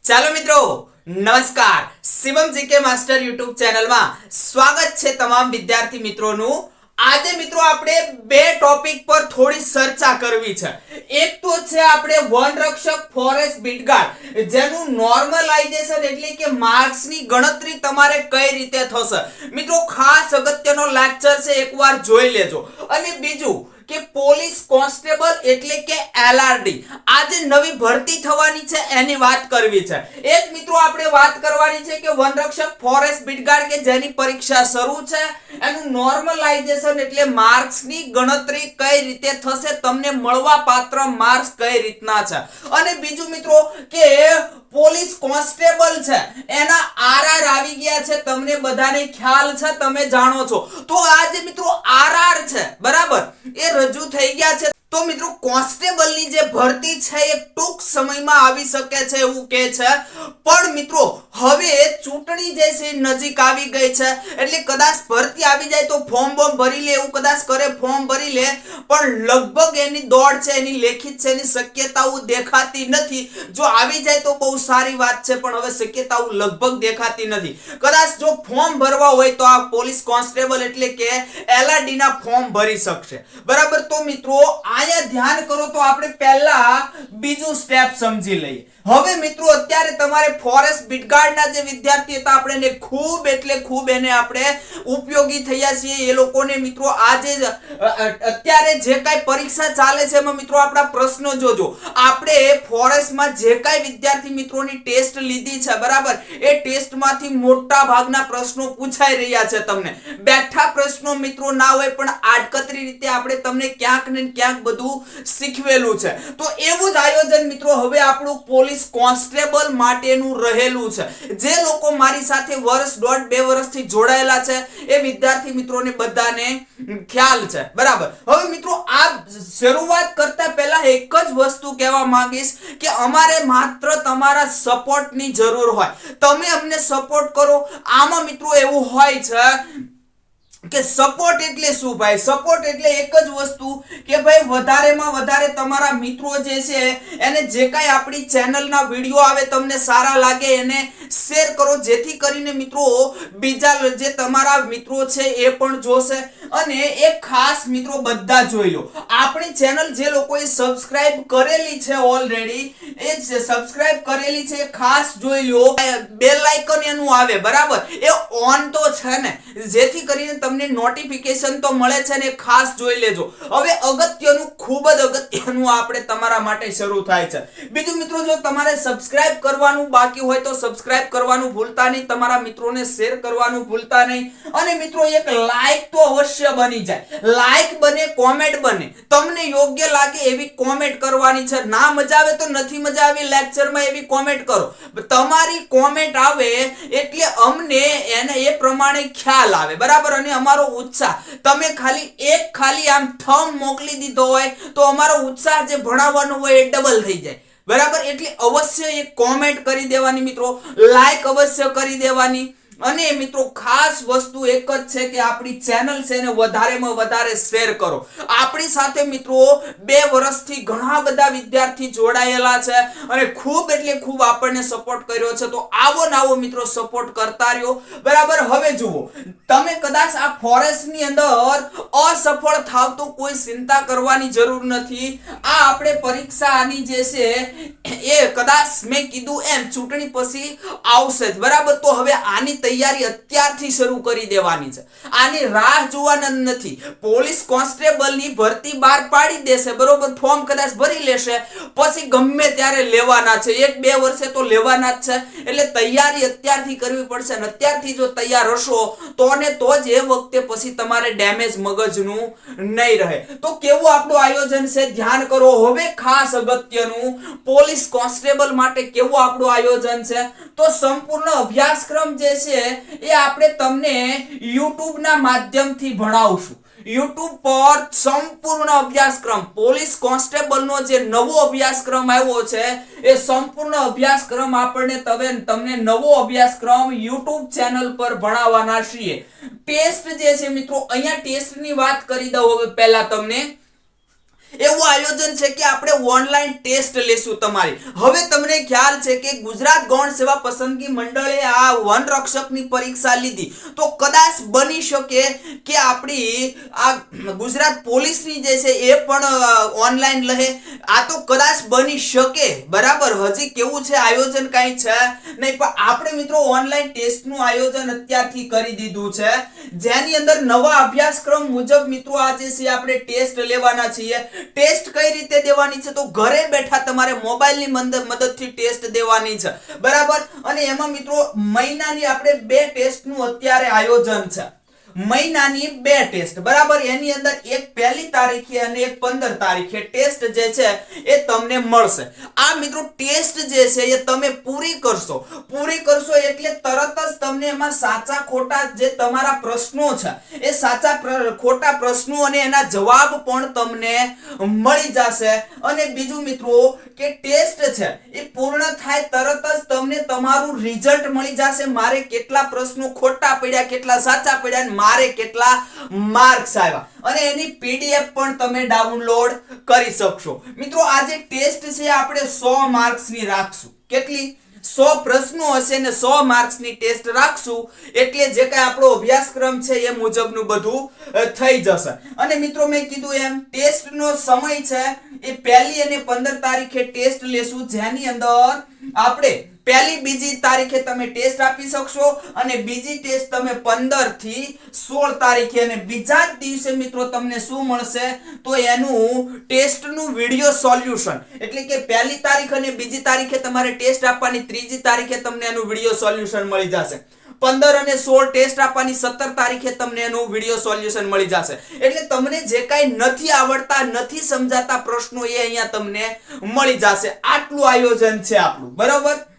ચાલો મિત્રો, નમસ્કાર. શિવમ જીકે માસ્ટર યુટ્યુબ ચેનલમાં સ્વાગત છે તમામ વિદ્યાર્થી મિત્રોનું. આજે મિત્રો આપણે બે ટોપિક પર થોડી ચર્ચા કરવી છે. એક તો છે આપણે વનરક્ષક ફોરેસ્ટ બીટગાર્ડ, જેનું નોર્મલાઇઝેશન એટલે કે માર્ક્સની ગણતરી તમારે કઈ રીતે થશે. મિત્રો ખાસ અગત્યનો લેક્ચર છે, એકવાર જોઈ લેજો. અને બીજું કે પોલીસ કોન્સ્ટેબલ એટલે કે એલઆરડી, આજે નવી ભરતી થવાની છે એની વાત કરવી છે. એક મિત્રો આપણે વાત કરવાની છે કે વનરક્ષક ફોરેસ્ટ બીટગાર્ડ કે જેની પરીક્ષા શરૂ છે, એનું નોર્મલાઇઝેશન એટલે માર્ક્સની ગણતરી કઈ રીતે થશે, તમને મળવા પાત્ર માર્ક્સ કઈ રીતના છે. અને બીજું મિત્રો કે પોલીસ કોન્સ્ટેબલ છે એના આરઆર આવી ગયા છે, તમને બધાને ખ્યાલ છે, તમે જાણો છો. તો આજે મિત્રો આરઆર છે બરાબર, એ રજૂ થઈ ગયા છે. તો મિત્રો કોન્સ્ટેબલની જે ભરતી છે એ ટૂંક સમયમાં આવી શકે છે એવું કહે છે. પણ મિત્રો હવે ચૂંટણી જે છે નજીક આવી ગઈ છે, એટલે કદાચ ભરતી આવી જાય તો ફોર્મ ભરી લે, એવું કદાચ કરે, ફોર્મ ભરી લે, પણ લગભગ એની દોડ છે, એની લેખિત છે, એની શક્યતાઓ દેખાતી નથી. જો આવી જાય તો બહુ સારી વાત છે, પણ હવે શક્યતાઓ લગભગ દેખાતી નથી. કદાચ જો ફોર્મ ભરવા હોય તો આ પોલીસ કોન્સ્ટેબલ એટલે કે એલઆરડી ના ફોર્મ ભરી શકશે બરાબર. તો મિત્રો અહીંયા ધ્યાન કરો. તો આપણે પહેલા બીજું સ્ટેપ સમજી લઈએ. હવે મિત્રો અત્યારે તમારે ફોરેસ્ટ બીટગાર્ડના જે વિદ્યાર્થી હતા, આપણે એને ખૂબ એટલે ખૂબ એને આપણે ઉપયોગી થયા છીએ એ લોકોને. મિત્રો આજે અત્યારે જે કાંઈ પરીક્ષા ચાલે છે એમાં મિત્રો આપણા પ્રશ્નો જોજો. આપણે ફોરેસ્ટમાં જે કાંઈ વિદ્યાર્થી મિત્રોની ટેસ્ટ લીધી છે બરાબર, એ ટેસ્ટમાંથી મોટા ભાગના પ્રશ્નો પૂછાઈ રહ્યા છે. તમને બેઠા પ્રશ્નો મિત્રો ના હોય, પણ આડકતરી રીતે આપણે તમને ક્યાંક ને ક્યાંક બધું શીખવેલું છે. તો એવું જ આયોજન મિત્રો હવે આપણું પોલીસ કોન્સ્ટેબલ માટેનું રહેલું છે. જે લોકો મારી સાથે વર્ષ દોઢ બે વર્ષથી જોડાયેલા છે એ વિદ્યાર્થી મિત્રોને બધાને ખ્યાલ છે બરાબર. હવે મિત્રો આ શરૂઆત કરતા પહેલા એક જ વસ્તુ કહેવા માંગીશ કે અમારે માત્ર તમારા સપોર્ટની જરૂર હોય. તમે અમને સપોર્ટ કરો. આમાં મિત્રો એવું હોય છે કે સપોર્ટ એટલે શું ભાઈ? સપોર્ટ એટલે એક જ વસ્તુ કે ભાઈ વધારેમાં વધારે તમારા મિત્રો જે છે એને જે કાંઈ આપણી ચેનલના વિડીયો આવે તમને સારા લાગે એને શેર કરો, જેથી કરીને મિત્રો બીજા જે તમારા મિત્રો છે એ પણ જોશે. અને એક ખાસ મિત્રો બધા જોઈ લો, આપણી ચેનલ જે લોકોએ સબસ્ક્રાઇબ કરેલી છે ઓલરેડી, એ સબસ્ક્રાઇબ કરેલી છે ખાસ જોઈ લો. બેલ આઇકન એનું આવે બરાબર, એ ઓન તો છે ને, જેથી કરીને તમને નોટિફિકેશન તો મળે છે ને, ખાસ જોઈ લેજો. હવે અગત્યનું, ખૂબ જ અગત્યનું આપણે તમારા માટે શરૂ થાય છે. બીજું મિત્રો, જો તમારે સબસ્ક્રાઇબ કરવાનું બાકી હોય તો સબસ્ક્રાઇબ કરવાનું ભૂલતા નહીં, તમારા મિત્રોને શેર કરવાનું ભૂલતા નહીં. અને મિત્રો એક લાઈક તો અવશ્ય બની જાય. લાઈક બને, કોમેન્ટ બને, તમને યોગ્ય લાગે એવી કોમેન્ટ કરવાની છે. ના મજા આવે તો નથી મજા આવી લેક્ચરમાં એવી કોમેન્ટ કરો. તમારી કોમેન્ટ આવે એટલે અમને એને એ પ્રમાણે ખ્યાલ આવે બરાબર. અને અમારો ઉત્સાહ, તમે ખાલી આમ થંબ મોકલી દીધો હોય તો અમારો ઉત્સાહ જે ભણાવવાનો હોય એ ડબલ થઈ જાય બરાબર. એટલે અવશ્ય એક કોમેન્ટ કરી દેવાની મિત્રો, લાઈક અવશ્ય કરી દેવાની. અને મિત્રો ખાસ વસ્તુ એક જ છે કે આપણી ચેનલ છે ને વધારેમાં વધારે શેર કરો. આપણી સાથે મિત્રો 2 વર્ષથી ઘણા બધા વિદ્યાર્થી જોડાયેલા છે અને ખૂબ એટલે ખૂબ આપણને સપોર્ટ કર્યો છે. તો આવો ને આવો મિત્રો સપોર્ટ કરતા રહ્યો બરાબર. હવે જુઓ, તમે કદાચ આ ફોરેસ્ટની અંદર અસફળ થાવ તો કોઈ ચિંતા કરવાની જરૂર નથી. આ આપણે પરીક્ષાની જે છે એ કદાચ મેં કીધું એમ ચૂંટણી પછી આવશે જ બરાબર. તો હવે આની તૈયારી અત્યારથી શરૂ કરી દેવાની છે. આની રાહ જોવાના નથી. પોલીસ કોન્સ્ટેબલની ભરતી બહાર પાડી દેશે બરોબર, ફોર્મ કદાચ ભરી લેશે, પછી ગમે ત્યારે લેવાના છે. 1-2 વર્ષે તો લેવાના જ છે. એટલે તૈયારી અત્યારથી કરવી પડશે. અને અત્યારથી જો તૈયાર હશો તો ને તો જ એ વખતે પછી તમારે ડેમેજ મગજનું નહીં રહે. તો કેવું આપણું આયોજન છે ધ્યાન કરો. હવે ખાસ અગત્યનું, પોલીસ કોન્સ્ટેબલ માટે કેવું આપણું આયોજન છે, તો સંપૂર્ણ અભ્યાસક્રમ જે છે એ આપણે તમને YouTube ના માધ્યમથી ભણાવશું. YouTube પર સંપૂર્ણ અભ્યાસક્રમ, પોલીસ કોન્સ્ટેબલનો જે નવો અભ્યાસક્રમ આવ્યો છે એ સંપૂર્ણ અભ્યાસક્રમ આપણને તમને નવો અભ્યાસક્રમ YouTube ચેનલ પર ભણાવવાના છીએ. ટેસ્ટ જે છે મિત્રો, અહીંયા ટેસ્ટની વાત કરી દઉં હવે પહેલા તમને એવું આયોજન છે કે આપણે ઓનલાઈન ટેસ્ટ લેશું તમારી. હવે તમને ખ્યાલ છે કે ગુજરાત ગૌણ સેવા પસંદગી મંડળે આ વન રક્ષકની પરીક્ષા લીધી, તો કદાચ બની શકે કે આપણી આ ગુજરાત પોલીસની જે છે એ પણ ઓનલાઈન લહે. આ તો કદાચ બની શકે, બરાબર. હજી કેવું છે આયોજન કાંઈ છે નહીં, પણ આપણે મિત્રો ઓનલાઈન ટેસ્ટનું આયોજન અત્યારથી કરી દીધું છે, જેની અંદર નવા અભ્યાસક્રમ મુજબ મિત્રો આજે છે આપણે ટેસ્ટ લેવાના છીએ. ટેસ્ટ કઈ રીતે દેવાની છે? તો ઘરે બેઠા તમારે મોબાઈલની મદદથી ટેસ્ટ દેવાની છે, બરાબર. અને એમાં મિત્રો મહિનાની આપણે 2 ટેસ્ટનું અત્યારે આયોજન છે. મહિનાની 2 ટેસ્ટ, બરાબર. એની અંદર એક 1 તારીખે અને એક 15 તારીખે ટેસ્ટ જે છે એ તમને મળશે. આ મિત્રો ટેસ્ટ જે છે એ તમે પૂરી કરશો એટલે તરત જ તમને એમાં સાચા ખોટા જે તમારા પ્રશ્નો છે એ સાચા ખોટા પ્રશ્નો અને એના જવાબ પણ તમને મળી જશે. અને બીજું મિત્રો કે ટેસ્ટ છે એ પૂર્ણ થાય તરત જ તમને તમારું રિઝલ્ટ મળી જશે. મારે કેટલા પ્રશ્નો ખોટા પડ્યા, કેટલા સાચા પડ્યા, મારે કેટલા માર્ક્સ આવ્યા, અને એની પીડીએફ પણ તમે ડાઉનલોડ કરી શકશો. મિત્રો આજે ટેસ્ટ છે આપણે 100 માર્ક્સની રાખશું. કેટલી? 100 પ્રશ્નો હશે ને 100 માર્ક્સની ટેસ્ટ રાખશું, એટલે જે કાંઈ આપણો અભ્યાસક્રમ છે એ મુજબનું બધું થઈ જશે. અને મિત્રો મેં કીધું એમ ટેસ્ટનો સમય છે એ 1 અને 15 તારીખે ટેસ્ટ લેશું, જેની અંદર આપણે 1, 2 તારીખે તમે ટેસ્ટ આપી શકશો, અને બીજી ટેસ્ટ તમે 15 થી 16 તારીખે, અને બીજા જ દિવસે મિત્રો તમને શું મળશે? તો એનું ટેસ્ટનું વિડિયો સોલ્યુશન. એટલે કે 1 તારીખ અને 2 તારીખે તમારે ટેસ્ટ આપવાની, 3 તારીખે તમને એનું વિડિયો સોલ્યુશન મળી જશે. 15 અને 16 ટેસ્ટ આપવાની, 17 તારીખે તમને એનું વિડિયો સોલ્યુશન મળી જશે. એટલે તમને જે કાંઈ નથી આવડતા, નથી સમજાતા પ્રશ્નો એ અહીંયા તમને મળી જશે. આટલું આયોજન છે આપણું, બરાબર.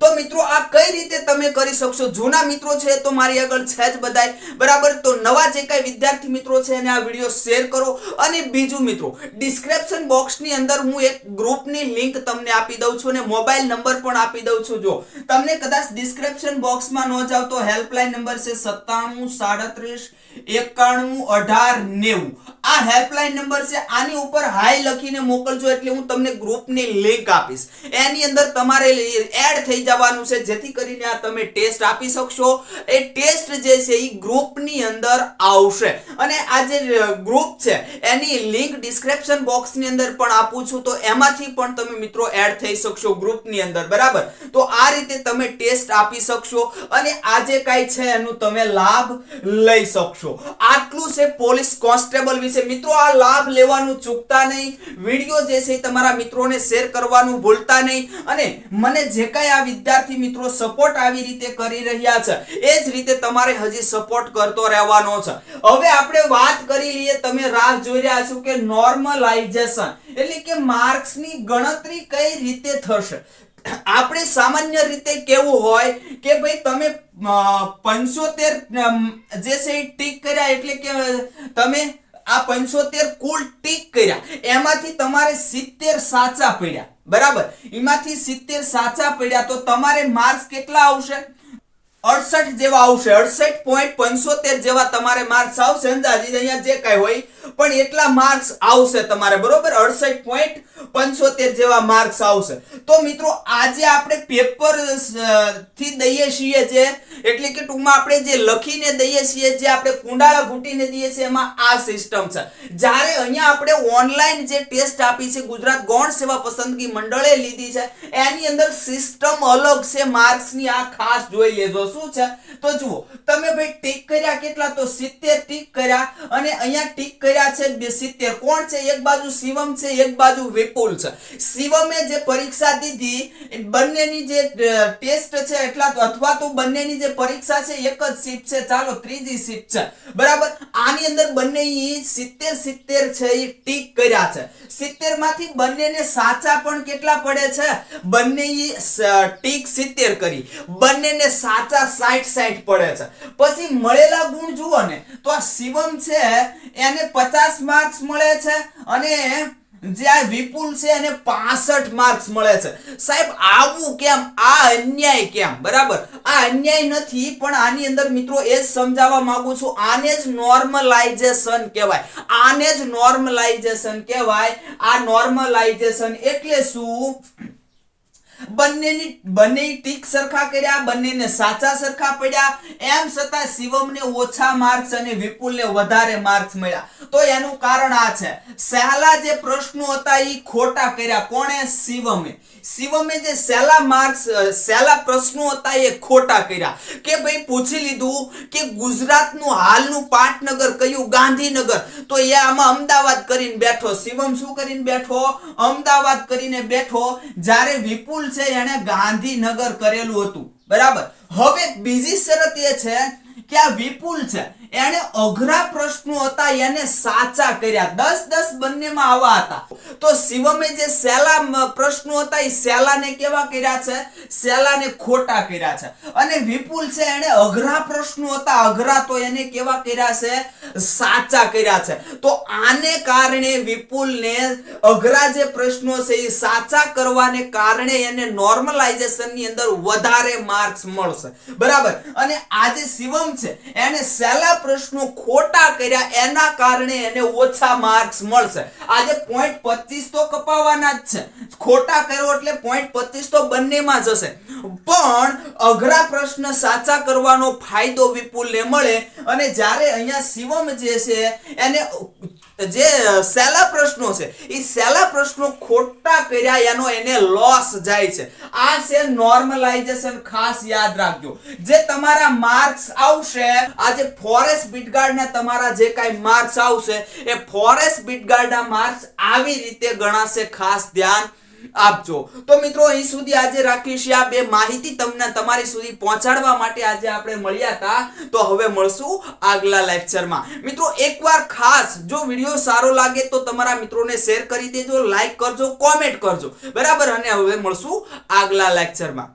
તો મિત્રો આ કઈ રીતે તમે કરી શકશો? જૂના મિત્રો છે તો મારી આગળ છે જ બધાય, બરાબર. તો નવા જે કાંઈ વિદ્યાર્થી મિત્રો છે એને આ વિડીયો શેર કરો. અને બીજું મિત્રો ડિસ્ક્રિપ્શન બોક્સની અંદર હું એક ગ્રુપની લિંક તમને આપી દઉં છું, અને મોબાઈલ નંબર પણ આપી દઉં છું. જો તમને કદાચ ડિસ્ક્રિપ્શન બોક્સમાં ન જાવ તો હેલ્પલાઇન નંબર છે 97 37 91 18 90. આ હેલ્પલાઇન નંબર છે. આની ઉપર હાય લખીને મોકલજો એટલે હું તમને ગ્રુપની લિંક આપીશ. એની અંદર તમારે એડ થઈ જવાનું છે, જેથી કરીને આ તમે ટેસ્ટ આપી શકશો. એ ટેસ્ટ જે છે એ ગ્રુપની અંદર આવશે, અને આ જે ગ્રુપ છે એની લિંક ડિસ્ક્રિપ્શન બોક્સની અંદર પણ આપું છું, તો એમાંથી પણ તમે મિત્રો એડ થઈ શકશો ગ્રુપની અંદર, બરાબર. તો આ રીતે તમે ટેસ્ટ આપી શકશો, અને આ જે કાંઈ છે એનું તમે લાભ લઈ શકશો. આટલું છે પોલીસ કોન્સ્ટેબલ વિશે. મિત્રો આ લાભ લેવાનું ચૂકતા નહીં. વિડીયો જે છે તમારા મિત્રોને શેર કરવાનું ભૂલતા નહીં. અને મને જે કાંઈ આ વિદ્યાર્થી મિત્રો સપોર્ટ આવી રીતે કરી રહ્યા છે એ જ રીતે તમારે હજી સપોર્ટ કરતો રહેવાનો છે. હવે આપણે વાત કરી લઈએ, તમે રાહ જોઈ રહ્યા છો કે નોર્મલાઇઝેશન એટલે કે માર્ક્સની ગણતરી કઈ રીતે થશે. આપણે સામાન્ય રીતે કેવું હોય કે ભાઈ તમે 75 જે છે ટીક કર્યા, એટલે કે તમે આ 75 કુલ ટીક કર્યા, એમાંથી તમારે 70 સાચા પડ્યા, બરાબર. એમાંથી 70 સાચા પડ્યા તો તમારે માર્ક્સ કેટલા આવશે? 68 જેવા આવશે. 68.75 જેવા તમારે માર્ક્સ આવશે. અંદાજિત અહીંયા જે કાંઈ હોય પણ એટલા માર્ક્સ આવશે તમારે, બરોબર. 68.75 જેવા માર્ક્સ આવશે. તો મિત્રો આજે આપણે પેપર થી દઈએ છીએ જે, એટલે કે ટૂંકમાં આપણે જે લખીને દઈએ છીએ, જે આપણે કુંડાળા ઘૂંટીને દઈએ છીએ, એમાં આ સિસ્ટમ છે. જ્યારે અહીંયા આપણે ઓનલાઈન જે ટેસ્ટ આપી છે ગુજરાત ગૌણ સેવા પસંદગી મંડળે લીધી છે, એની અંદર સિસ્ટમ અલગ છે માર્ક્સની. આ ખાસ જોઈ લેજો. શું છે તો જુઓ, તમે ભાઈ ટીક કર્યા કેટલા? તો 70 ટીક કર્યા, અને અહીંયા ટીક કર્યા છે 70. કોણ છે? એક બાજુ શિવમ છે, એક બાજુ વિપુલ છે. શિવમે જે પરીક્ષા દીધી, બંનેની જે ટેસ્ટ છે એટલા, અથવા તો બંનેની જે પરીક્ષા છે એક જ શિફ્ટ છે, ચાલો ત્રીજી શિફ્ટ છે, બરાબર. આની અંદર બંને 70 છે એ ટીક કર્યા છે. 70 માંથી બંનેને સાચા પણ કેટલા પડે છે? બંને ટીક 70 કરી, બંનેને સાચા 60 પડે છે. પછી મળેલા ગુણ જુઓ ને, તો આ શિવમ છે એને 50 માર્ક્સ મળે છે, અને જે આ વિપુલ છે એને 65 માર્ક્સ મળે છે. સાહેબ આવું કેમ, આ અન્યાય કેમ? બરાબર, આ અન્યાય નથી, પણ આની અંદર મિત્રો એ જ સમજાવવા માંગુ છું, આને જ નોર્મલાઇઝેશન કહેવાય. આને જ નોર્મલાઇઝેશન કહેવાય. આ નોર્મલાઇઝેશન એટલે શું? બંને ટીક સરખા કર્યા, બંનેને સાચા સરખા પડ્યા, એમ છતાં શિવમને ઓછા માર્ક્સ અને વિપુલને વધારે માર્ક્સ મળ્યા. તો એનું કારણ આ છે, સહેલા જે પ્રશ્નો હતા એ ખોટા કર્યા. કોણે? શિવમે જે સહેલા પ્રશ્નો હતા એ ખોટા કર્યા. કે ભાઈ પૂછી લીધું કે ગુજરાતનું હાલનું પાટનગર કયું? ગાંધીનગર. તો એ આમાં અમદાવાદ કરીને બેઠો. શિવમ શું કરીને બેઠો? અમદાવાદ કરીને બેઠો. જ્યારે વિપુલ છે એને ગાંધીનગર કરેલું હતું. બરાબર. હવે બીજી શરત એ છે કે આ વિપુલ છે એને અઘરા પ્રશ્નો હતા એને સાચા કર્યા. 10-10 બંનેમાં આવા હતા. તો શિવમે જે સહેલા પ્રશ્નો હતા એ સહેલાને કેવા કર્યા છે? સહેલાને ખોટા કર્યા છે. અને વિપુલ છે એને અઘરા પ્રશ્નો હતા, અઘરા, તો એને કેવા કર્યા છે? સાચા કર્યા છે. તો આને કારણે વિપુલને અઘરા જે પ્રશ્નો છે એ સાચા કરવાને કારણે એને નોર્મલાઇઝેશન ની અંદર વધારે માર્ક્સ મળશે. બરાબર. અને આ જે શિવમ છે એને સહેલા પ્રશ્નો ખોટા કર્યા, એના કારણે એને ઓછા માર્ક્સ મળશે. આજે 0.25 તો કપાવવાના જ છે. ખોટા કર્યો એટલે 0.25 તો બંનેમાં જશે. પણ અઘરા પ્રશ્ન સાચા કરવાનો ફાયદો વિપુલને મળે. અને જ્યારે અહીંયા શિવમ જે છે એને જે સહેલા પ્રશ્નો છે એ સહેલા પ્રશ્નો ખોટા કર્યા, એનો એને લોસ જાય છે. આ છે નોર્મલાઇઝેશન. ખાસ યાદ રાખજો. જે તમારા માર્ક્સ આવશે, આ જે ફોરેસ્ટ બીટગાર્ડના તમારા જે કાંઈ માર્ક્સ આવશે એ ફોરેસ્ટ બીટગાર્ડના માર્ક્સ આવી રીતે ગણાશે. ખાસ ધ્યાન આપજો. તો મિત્રો અહીં સુધી આજે રાખીશું. આ બે માહિતી તમને તમારી સુધી પહોંચાડવા માટે આજે આપણે મળ્યા હતા. તો હવે મળશું આગલા લેક્ચરમાં. મિત્રો એકવાર ખાસ જો વિડીયો સારો લાગે તો તમારા મિત્રોને શેર કરી દેજો, લાઈક કરજો, કોમેન્ટ કરજો. બરાબર. અને હવે મળશું આગલા લેક્ચરમાં.